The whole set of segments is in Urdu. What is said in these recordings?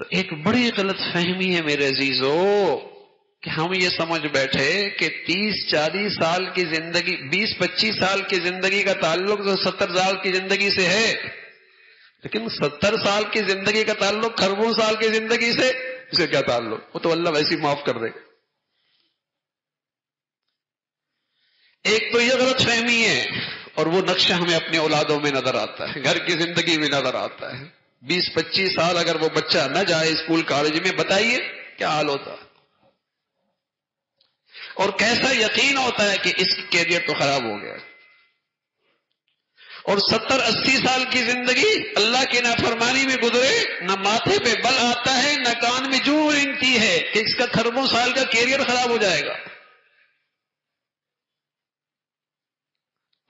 تو ایک بڑی غلط فہمی ہے میرے عزیزو کہ ہم یہ سمجھ بیٹھے کہ 30-40 سال کی زندگی، 20-25 سال کی زندگی کا تعلق تو 70 سال کی زندگی سے ہے، لیکن 70 سال کی زندگی کا تعلق خربوں سال کی زندگی سے اسے کیا تعلق؟ وہ تو اللہ ویسے ہی معاف کر دے گا۔ ایک تو یہ غلط فہمی ہے، اور وہ نقشہ ہمیں اپنے اولادوں میں نظر آتا ہے، گھر کی زندگی میں نظر آتا ہے۔ 20-25 سال اگر وہ بچہ نہ جائے اسکول کالج میں، بتائیے کیا حال ہوتا ہے، اور کیسا یقین ہوتا ہے کہ اس کی کیریئر تو خراب ہو گیا۔ اور 70-80 سال کی زندگی اللہ کی نافرمانی میں گزرے، نہ ماتھے پہ بل آتا ہے، نہ کان میں جو رنگتی ہے کہ اس کا خربوں سال کا کیریئر خراب ہو جائے گا۔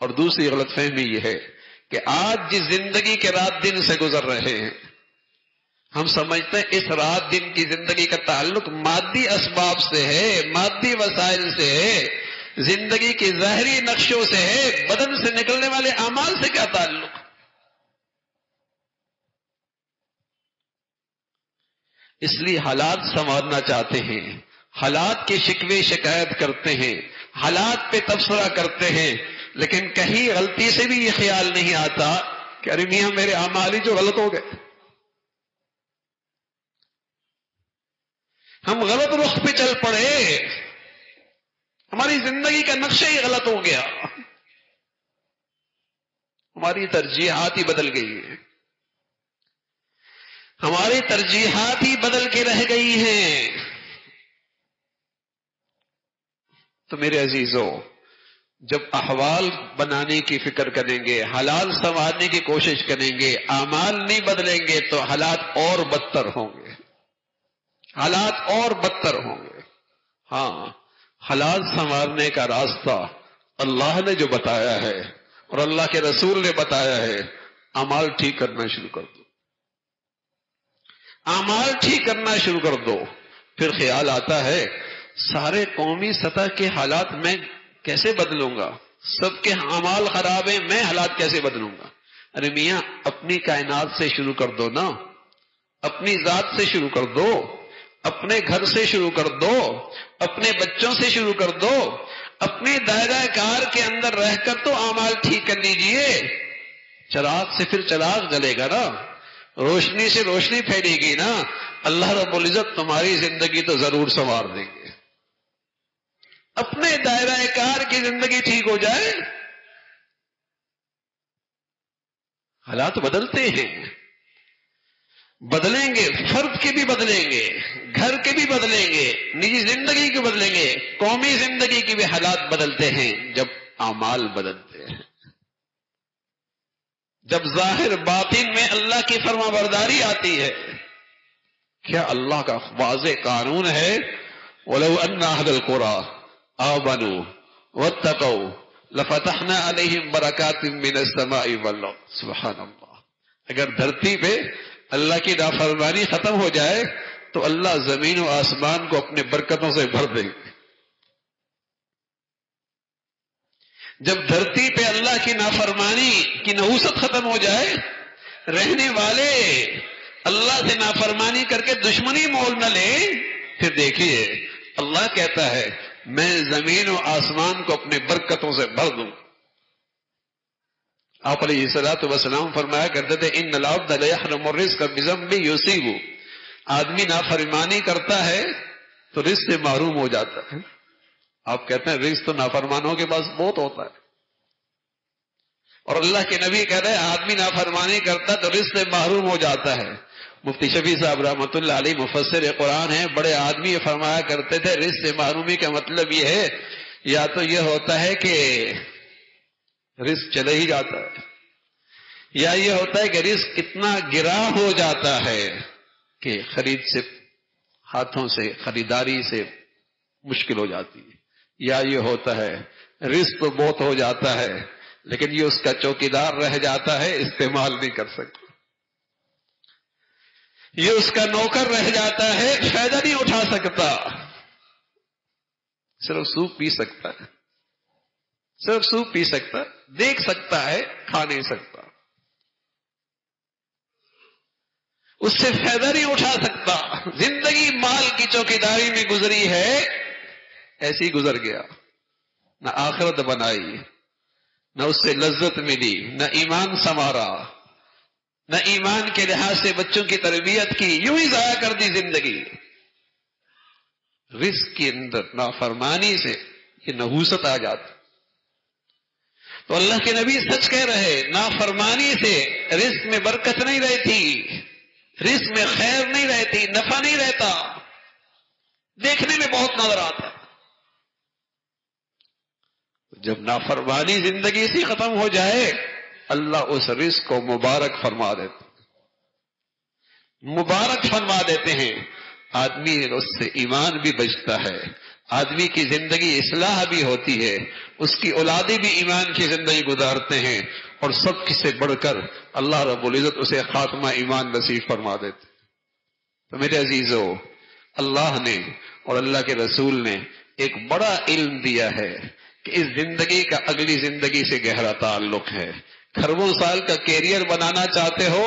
اور دوسری غلط فہمی یہ ہے کہ آج جس زندگی کے رات دن سے گزر رہے ہیں، ہم سمجھتے ہیں اس رات دن کی زندگی کا تعلق مادی اسباب سے ہے، مادی وسائل سے ہے، زندگی کی ظاہری نقشوں سے ہے، بدن سے نکلنے والے اعمال سے کیا تعلق؟ اس لیے حالات سنوارنا چاہتے ہیں، حالات کے شکوے شکایت کرتے ہیں، حالات پہ تبصرہ کرتے ہیں، لیکن کہیں غلطی سے بھی یہ خیال نہیں آتا کہ ارے میاں میرے اعمال ہی جو غلط ہو گئے، ہم غلط رخ پہ چل پڑے، ہماری زندگی کا نقشہ ہی غلط ہو گیا، ہماری ترجیحات ہی بدل گئی ہیں، ہماری ترجیحات ہی بدل کے رہ گئی ہیں۔ تو میرے عزیزو، جب احوال بنانے کی فکر کریں گے، حالات سنوارنے کی کوشش کریں گے، اعمال نہیں بدلیں گے تو حالات اور بدتر ہوں گے، حالات اور بدتر ہوں گے۔ ہاں، حالات سنوارنے کا راستہ اللہ نے جو بتایا ہے اور اللہ کے رسول نے بتایا ہے، اعمال ٹھیک کرنا شروع کر دو، اعمال ٹھیک کرنا شروع کر دو۔ پھر خیال آتا ہے سارے قومی سطح کے حالات میں کیسے بدلوں گا، سب کے اعمال خراب ہیں، میں حالات کیسے بدلوں گا؟ ارے میاں اپنی کائنات سے شروع کر دو نا، اپنی ذات سے شروع کر دو، اپنے گھر سے شروع کر دو، اپنے بچوں سے شروع کر دو، اپنے دائرہ کار کے اندر رہ کر تو اعمال ٹھیک کر لیجئے۔ چراغ سے پھر چراغ جلے گا نا، روشنی سے روشنی پھیلے گی نا، اللہ رب العزت تمہاری زندگی تو ضرور سنوار دیں گے۔ اپنے دائرہ کار کی زندگی ٹھیک ہو جائے، حالات بدلتے ہیں، بدلیں گے، فرد کے بھی بدلیں گے، گھر کے بھی بدلیں گے، نجی زندگی کے بدلیں گے، قومی زندگی کے بھی حالات بدلتے ہیں جب اعمال بدلتے ہیں، جب ظاہر باطن میں اللہ کی فرما برداری آتی ہے۔ کیا اللہ کا واضح قانون ہے، وَلَوْ أَنَّ أَهْلَ الْقُرَىٰ آمنوا واتقوا لفتحنا علیہم برکات من السماء والارض۔ سبحان اللہ، اگر دھرتی پہ اللہ کی نافرمانی ختم ہو جائے تو اللہ زمین و آسمان کو اپنے برکتوں سے بھر دے گے۔ جب دھرتی پہ اللہ کی نافرمانی کی نحوست ختم ہو جائے، رہنے والے اللہ سے نافرمانی کر کے دشمنی مول نہ لیں، پھر دیکھیے اللہ کہتا ہے میں زمین و آسمان کو اپنے برکتوں سے بھر دوں۔ آپ علیہ الصلوۃ والسلام فرمایا کرتے تھے ان العبد لیحرم الرزق بذنب یصیب، آدمی نافرمانی کرتا ہے تو رزق سے محروم ہو جاتا ہے۔ آپ کہتے ہیں رزق تو نافرمانوں کے پاس بہت ہوتا ہے، اور اللہ کے نبی کہہ رہے ہیں آدمی نافرمانی کرتا تو رزق سے محروم ہو جاتا ہے۔ مفتی شفیع صاحب رحمۃ اللہ علیہ مفسر قرآن ہیں، بڑے آدمی فرمایا کرتے تھے رزق سے محرومی کا مطلب یہ ہے یا تو یہ ہوتا ہے کہ رزق چلے ہی جاتا ہے، یا یہ ہوتا ہے کہ رزق اتنا گرا ہو جاتا ہے کہ خرید سے ہاتھوں سے خریداری سے مشکل ہو جاتی ہے، یا یہ ہوتا ہے رزق تو بہت ہو جاتا ہے لیکن یہ اس کا چوکیدار رہ جاتا ہے، استعمال نہیں کر سکتا، یہ اس کا نوکر رہ جاتا ہے، فائدہ نہیں اٹھا سکتا، صرف سوپ پی سکتا ہے، صرف سوپ پی سکتا، دیکھ سکتا ہے، کھا نہیں سکتا۔ اس سے فائدہ نہیں اٹھا سکتا. زندگی مال کی چوکیداری میں گزری ہے، ایسی گزر گیا، نہ آخرت بنائی، نہ اس سے لذت ملی، نہ ایمان سنوارا، نہ ایمان کے لحاظ سے بچوں کی تربیت کی، یوں ہی ضائع کر دی زندگی. رزق کے اندر نافرمانی سے یہ نحوست آ جاتی. تو اللہ کے نبی سچ کہہ رہے، نافرمانی سے رزق میں برکت نہیں رہتی، رزق میں خیر نہیں رہتی، نفع نہیں رہتا، دیکھنے میں بہت نظر آتا ہے. جب نافرمانی زندگی سے ختم ہو جائے، اللہ اس رزق کو مبارک فرما دیتے، مبارک فرما دیتے ہیں. آدمی اس سے ایمان بھی بچتا ہے، آدمی کی زندگی اصلاح بھی ہوتی ہے، اس کی اولادیں بھی ایمان کی زندگی گزارتے ہیں، اور سب سے بڑھ کر اللہ رب العزت اسے خاتمہ ایمان نصیب فرما دیتے. تو میرے عزیزو، اللہ نے اور اللہ کے رسول نے ایک بڑا علم دیا ہے کہ اس زندگی کا اگلی زندگی سے گہرا تعلق ہے. کھربوں سال کا کیریئر بنانا چاہتے ہو،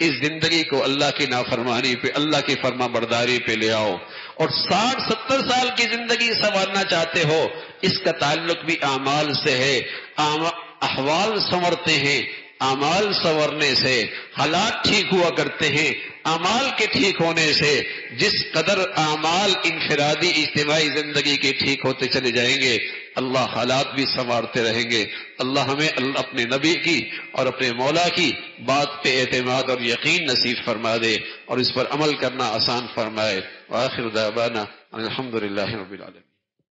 اس زندگی کو اللہ کی نافرمانی پہ، اللہ کی فرما برداری پہ لے آؤ. اور 60-70 سال کی زندگی سنوارنا چاہتے ہو، اس کا تعلق بھی اعمال سے ہے. احوال سنورتے ہیں، اعمال سنورنے سے حالات ٹھیک ہوا کرتے ہیں. اعمال کے ٹھیک ہونے سے جس قدر اعمال انفرادی اجتماعی زندگی کے ٹھیک ہوتے چلے جائیں گے، اللہ حالات بھی سنوارتے رہیں گے. اللہ ہمیں اپنے نبی کی اور اپنے مولا کی بات پہ اعتماد اور یقین نصیب فرما دے، اور اس پر عمل کرنا آسان فرمائے. وآخر دعوانا الحمدللہ رب العالمین.